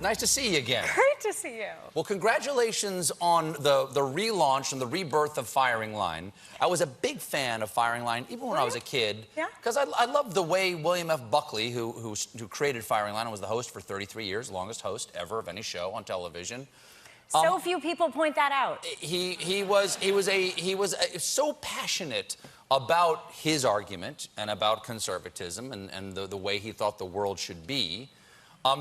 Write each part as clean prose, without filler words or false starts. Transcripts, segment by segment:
Nice to see you again. Great to see you. Well, congratulations on the relaunch and the rebirth of Firing Line. I was a big fan of Firing Line, even when I was a kid. Yeah. Because I loved the way William F. Buckley, who created Firing Line and was the host for 33 years, longest host ever of any show on television. So few people point that out. He was so passionate about his argument and about conservatism and the way he thought the world should be.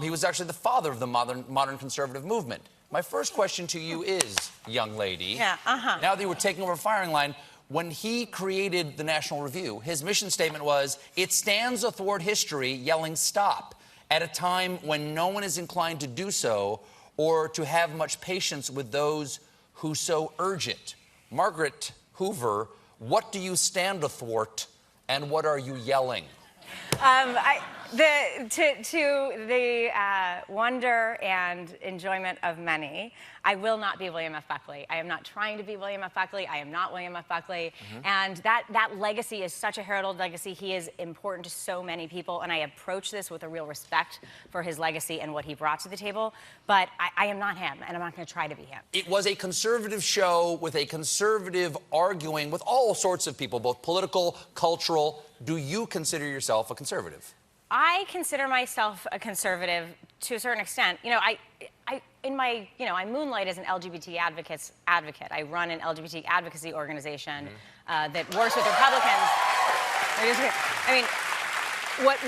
He was actually the father of the modern conservative movement. My first question to you is, young lady, now that you were taking over Firing Line, when he created the National Review, his mission statement was, "It stands athwart history yelling stop at a time when no one is inclined to do so or to have much patience with those who so urge it." Margaret Hoover, what do you stand athwart and what are you yelling? To the wonder and enjoyment of many, I will not be William F. Buckley. I am not trying to be William F. Buckley. I am not William F. Buckley. And that legacy is such a heralded legacy. He is important to so many people, and I approach this with a real respect for his legacy and what he brought to the table. But I am not him, and I'm not going to try to be him. It was a conservative show with a conservative arguing with all sorts of people, both political, cultural. Do you consider yourself a conservative? I consider myself a conservative to a certain extent. You know, I moonlight as an LGBT advocate. I run an LGBT advocacy organization that works with Republicans. I mean,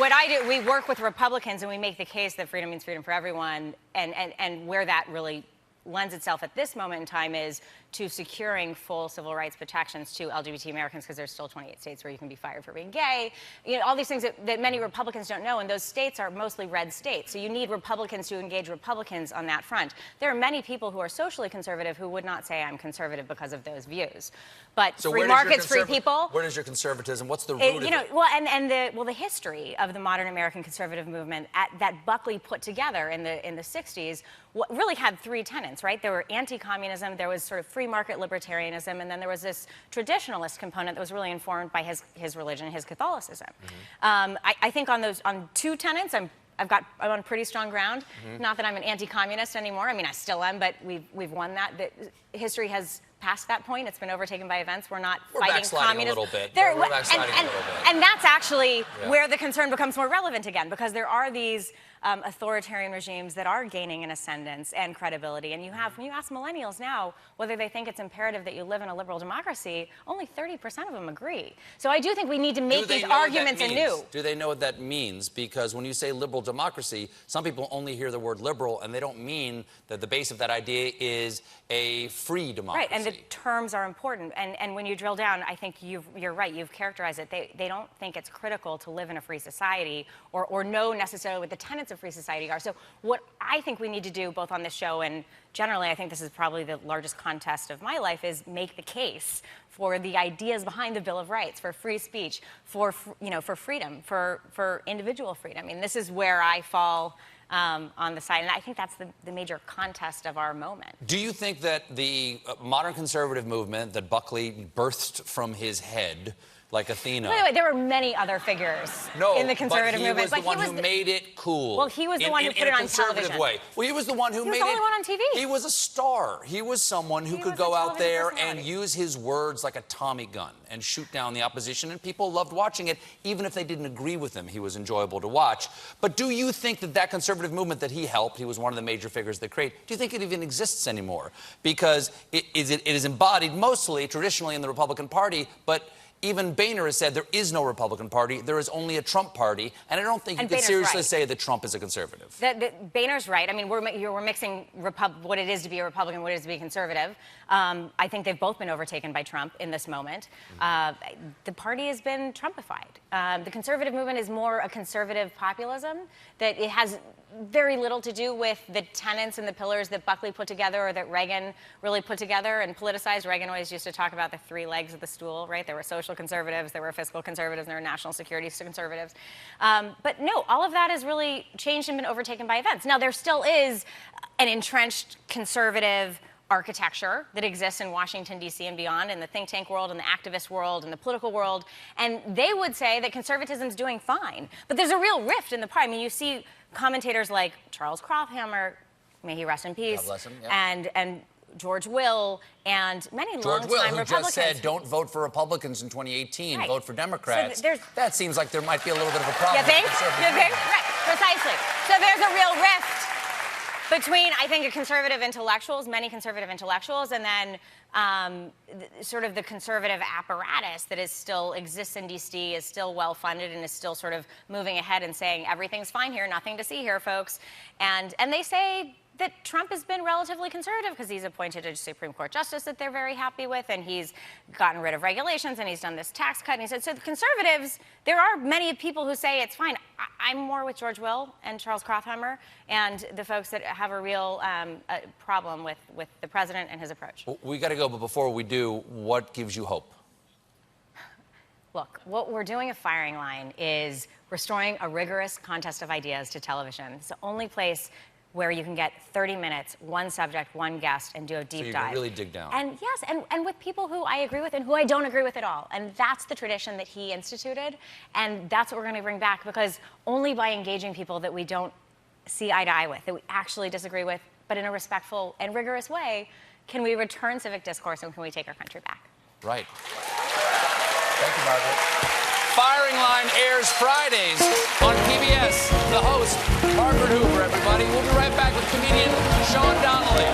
what I do, we work with Republicans and we make the case that freedom means freedom for everyone, and where that really lends itself at this moment in time is to securing full civil rights protections to LGBT Americans, because there's still 28 states where you can be fired for being gay. You know, all these things that many Republicans don't know, and those states are mostly red states. So you need Republicans to engage Republicans on that front. There are many people who are socially conservative who would not say I'm conservative because of those views. But so free markets, free people. Where does your conservatism? What's the root of it? Well, the history of the modern American conservative movement that Buckley put together in the 60s really had three tenets, right? There were anti-communism, there was sort of free market libertarianism, and then there was this traditionalist component that was really informed by his religion, his Catholicism. I think on two tenets, I'm on pretty strong ground. Not that I'm an anti-communist anymore. I mean, I still am, but we've won that. History has passed that point. It's been overtaken by events. We're not fighting communism. A little bit. We're backsliding a little bit. And that's actually where the concern becomes more relevant again, because there are these authoritarian regimes that are gaining an ascendance and credibility. And when you ask millennials now whether they think it's imperative that you live in a liberal democracy, only 30% of them agree. So I do think we need to make these arguments anew. Do they know what that means? Because when you say liberal democracy, some people only hear the word liberal, and they don't mean that the base of that idea is a free democracy. Right, and the terms are important. And when you drill down, I think you're right. You've characterized it. They don't think it's critical to live in a free society or know necessarily what the tenets of free society are. So what I think we need to do, both on this show and generally, I think this is probably the largest contest of my life, is make the case for the ideas behind the Bill of Rights, for free speech, for freedom, for individual freedom. I mean, this is where I fall on the side, and I think that's the major contest of our moment. Do you think that the modern conservative movement that Buckley birthed from his head, like Athena... By the way, there were many other figures in the conservative movement. But he was the one who made it cool. Well, he was the one who put it on television. Way. Well, he was the one who made it... He was the only one on TV. He was a star. He was someone who could go out there and use his words like a Tommy gun and shoot down the opposition, and people loved watching it. Even if they didn't agree with him, he was enjoyable to watch. But do you think that conservative movement that he helped, he was one of the major figures that created, do you think it even exists anymore? Because it is embodied mostly, traditionally, in the Republican Party, but even Boehner has said there is no Republican Party, there is only a Trump party, and I don't think you could seriously say that Trump is a conservative. Boehner's right. I mean, we're mixing what it is to be a Republican, what it is to be a conservative. I think they've both been overtaken by Trump in this moment. The party has been Trumpified. The conservative movement is more a conservative populism, that it has very little to do with the tenets and the pillars that Buckley put together or that Reagan really put together and politicized. Reagan always used to talk about the three legs of the stool, right? There were social conservatives, there were fiscal conservatives, and there were national security conservatives. But no, all of that has really changed and been overtaken by events. Now, there still is an entrenched conservative architecture that exists in Washington, D.C. and beyond, in the think tank world, in the activist world, in the political world, and they would say that conservatism is doing fine. But there's a real rift in the party. I mean, you see commentators like Charles Krauthammer may he rest in peace. God bless him, yeah. And George Will, and many George longtime Will, who Republicans. just said, don't vote for Republicans in 2018, Right. vote for Democrats. So that seems like there might be a little bit of a problem. You think? with conservative You think? movement. Right, precisely. So there's a real rift between, I think, conservative intellectuals, many conservative intellectuals, and then sort of the conservative apparatus that is still exists in D.C., is still well-funded, and is still sort of moving ahead and saying, everything's fine here, nothing to see here, folks. And they say that Trump has been relatively conservative because he's appointed a Supreme Court justice that they're very happy with, and he's gotten rid of regulations, and he's done this tax cut. And he said, so the conservatives, there are many people who say it's fine. I'm more with George Will and Charles Krauthammer and the folks that have a real problem with the president and his approach. We got to go, but before we do, what gives you hope? Look, what we're doing at Firing Line is restoring a rigorous contest of ideas to television. It's the only place where you can get 30 minutes, one subject, one guest, and do a deep dive. So you can really dig down. And yes, and with people who I agree with and who I don't agree with at all. And that's the tradition that he instituted, and that's what we're going to bring back, because only by engaging people that we don't see eye to eye with, that we actually disagree with, but in a respectful and rigorous way, can we return civic discourse and can we take our country back? Right. Thank you, Margaret. Firing Line airs Fridays on PBS. The host, Margaret Hoover, everybody. We'll be right back with comedian Sean Donnelly.